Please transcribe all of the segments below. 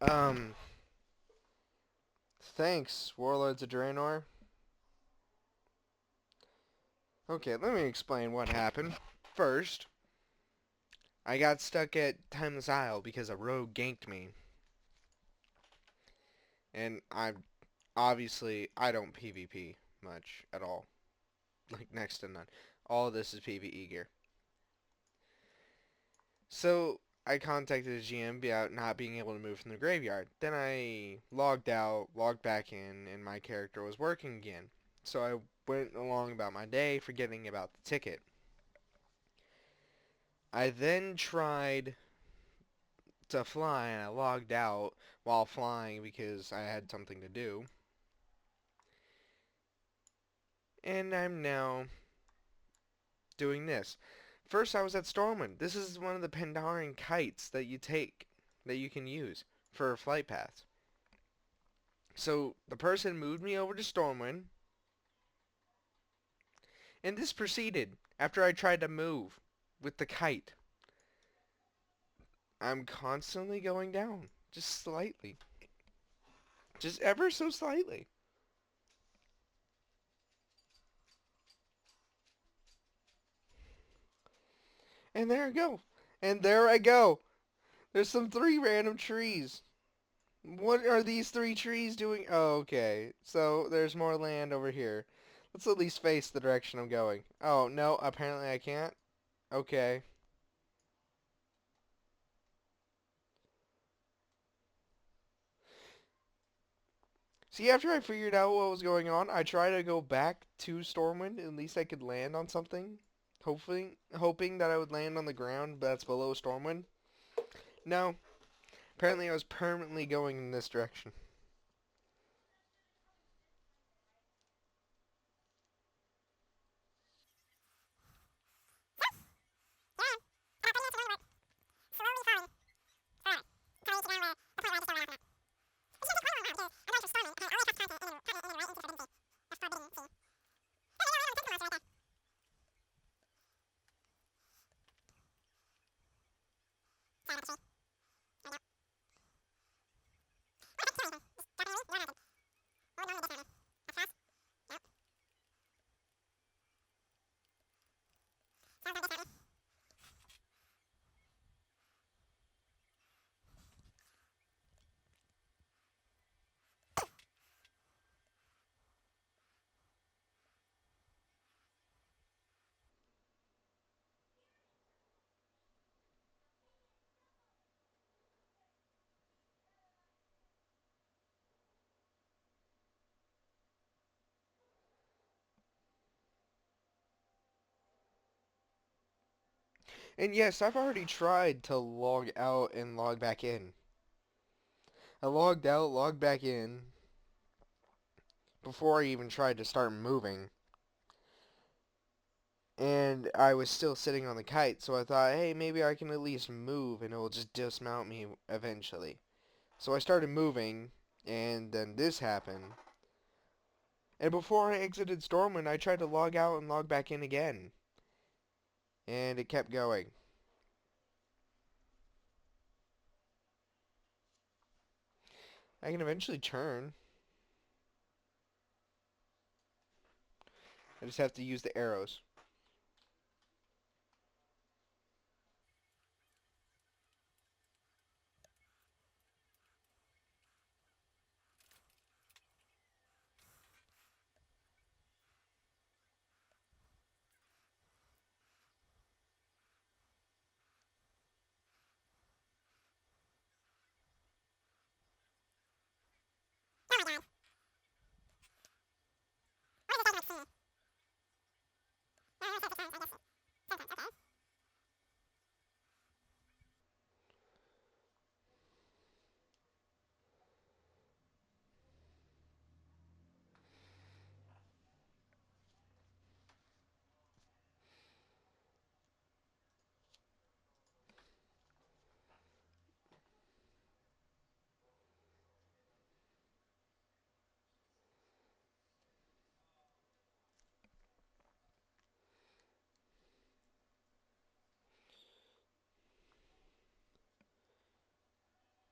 Um, Thanks, Warlords of Draenor. Okay, let me explain what happened. First, I got stuck at Timeless Isle because a rogue ganked me. And I don't PvP much at all. Like, next to none. All of this is PvE gear. So, I contacted the GM about not being able to move from the graveyard. Then I logged out, logged back in, and my character was working again. So I went along about my day, forgetting about the ticket. I then tried to fly, and I logged out while flying because I had something to do. And I'm now doing this. First, I was at Stormwind. This is one of the Pandaren kites that you take, that you can use for flight paths. So the person moved me over to Stormwind, and this proceeded after I tried to move with the kite. I'm constantly going down, just slightly, just ever so slightly. And there I go. And there I go. There's some three random trees. What are these three trees doing? Oh, okay. So there's more land over here. Let's at least face the direction I'm going. Oh, no, apparently I can't. Okay. See, after I figured out what was going on, I tried to go back to Stormwind. At least I could land on something. Hoping that I would land on the ground that's below Stormwind. No. Apparently I was permanently going in this direction. And yes, I've already tried to log out and log back in. I logged out, logged back in before I even tried to start moving. And I was still sitting on the kite, so I thought, hey, maybe I can at least move and it will just dismount me eventually. So I started moving, and then this happened. And before I exited Stormwind, I tried to log out and log back in again. And it kept going. I can eventually turn. I just have to use the arrows.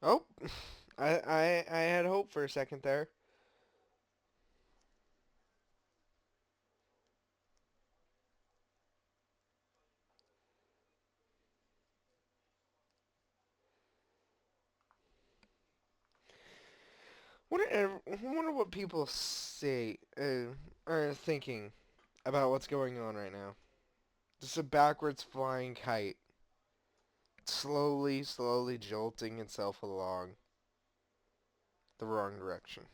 Oh, I had hope for a second there. Wonder what people say are thinking about what's going on right now. Just a backwards flying kite, slowly jolting itself along the wrong direction.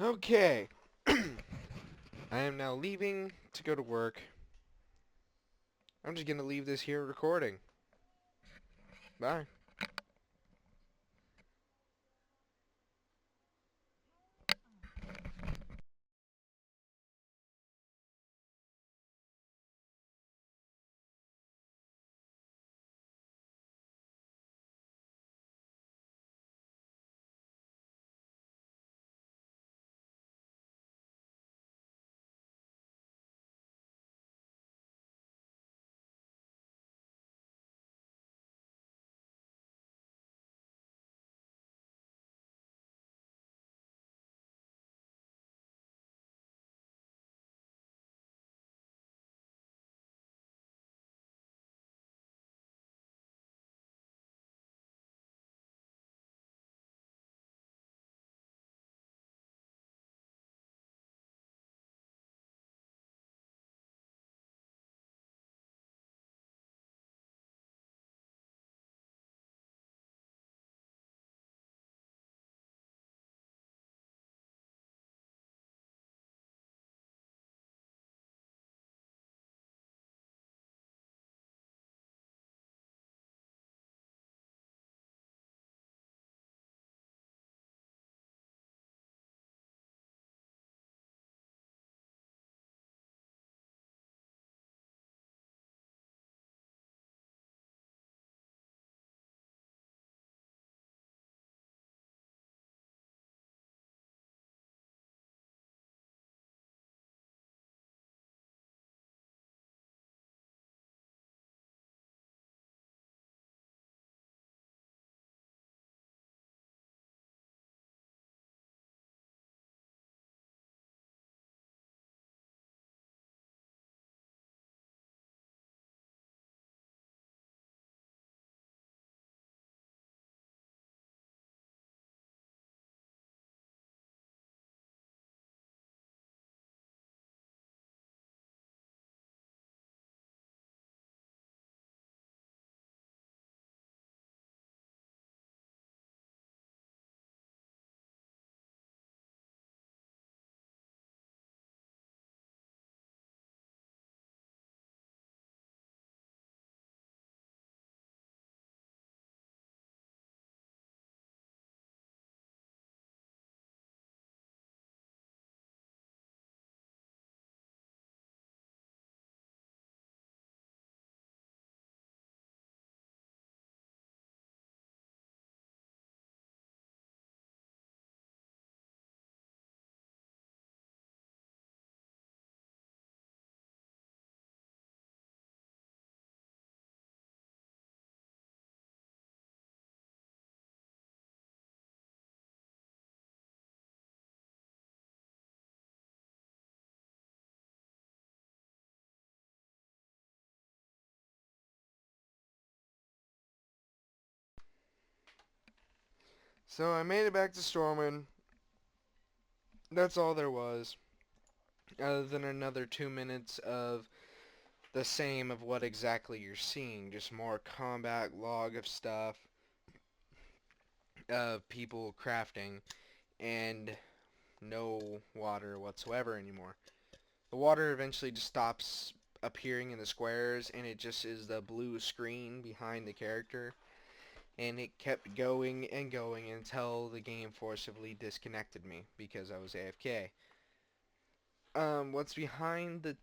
Okay, I am now leaving to go to work. I'm just gonna leave this here recording. Bye. So I made it back to Stormwind. That's all there was. Other than another 2 minutes of the same of what exactly you're seeing. Just more combat log of stuff, of people crafting, and no water whatsoever anymore. The water eventually just stops appearing in the squares, and it just is the blue screen behind the character. And it kept going and going until the game forcibly disconnected me because I was AFK. What's behind the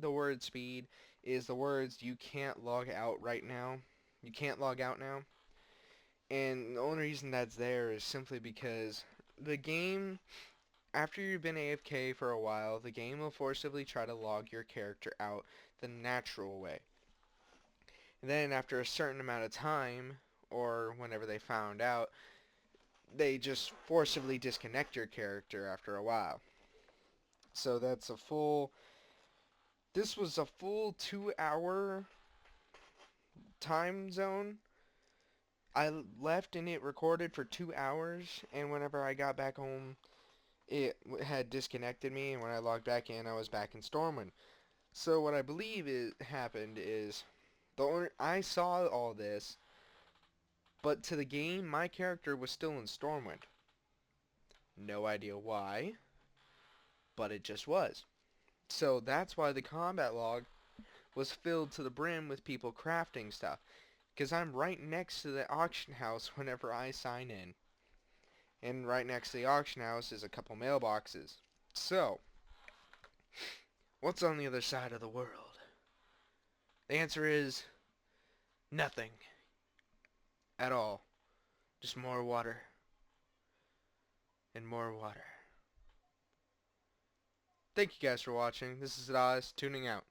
word speed, is the words "you can't log out right now." You can't log out now. And the only reason that's there is simply because the game, after you've been AFK for a while, the game will forcibly try to log your character out the natural way. And then after a certain amount of time, or whenever they found out, they just forcibly disconnect your character after a while. So this was a full 2 hour time zone. I left and it recorded for 2 hours, and whenever I got back home, it had disconnected me, and when I logged back in, I was back in Stormwind. So what I believe happened is, I saw all this, but to the game, my character was still in Stormwind. No idea why, but it just was. So that's why the combat log was filled to the brim with people crafting stuff, because I'm right next to the auction house whenever I sign in. And right next to the auction house is a couple mailboxes. So, what's on the other side of the world? The answer is nothing at all. Just more water and more water. Thank you guys for watching. This is Oz, tuning out.